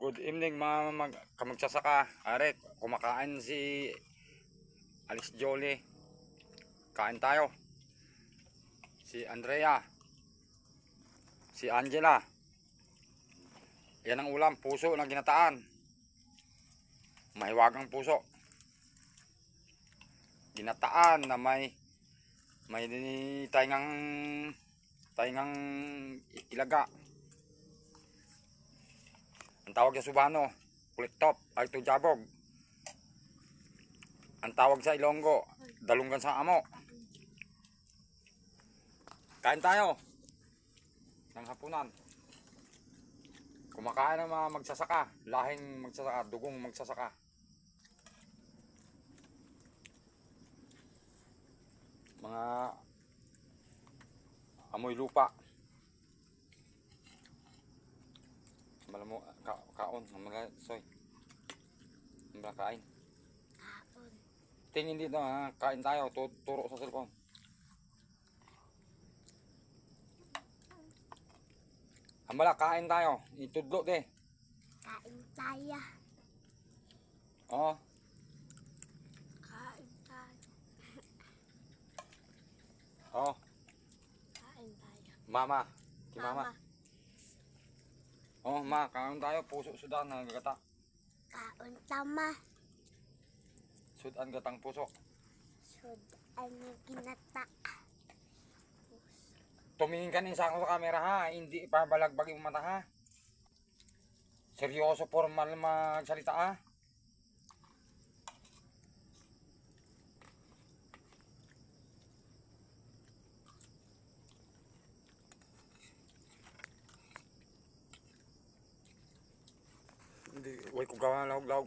Good evening mga kamagsasaka. Are, kumakain si Alice Jolie. Kain tayo. Si Andrea. Si Angela. Yan ang ulam, puso na ginataan. Mahiwagang puso. Ginataan na may taingang ilaga. Ang tawag sa Subano, kuliktop, ay tujabog. Ang tawag sa Ilonggo, dalunggan sa amo. Kain tayo ng hapunan. Kumakain ng mga magsasaka, lahing magsasaka, dugong magsasaka. Mga amoy lupa. Malamo kaon, mga soy. Mga kain. Kaon. Tingin dito ha, kain tayo, turo sa cellphone. Ambala, kain tayo, itudlo de. Kain tayo. Oh, Kain tayo. oh, Kain tayo. mama, si mama. Oh, ma, kain tayo, puso sudan na gata. Kaon tama. Sudan gatang puso. Sud ang ginata. Tumingin ka sa ako sa camera ha, hindi ipabalagbag yung mata ha. Seryoso, formal magsalita ha. Hindi, huwag ko gawa lahog-lahog.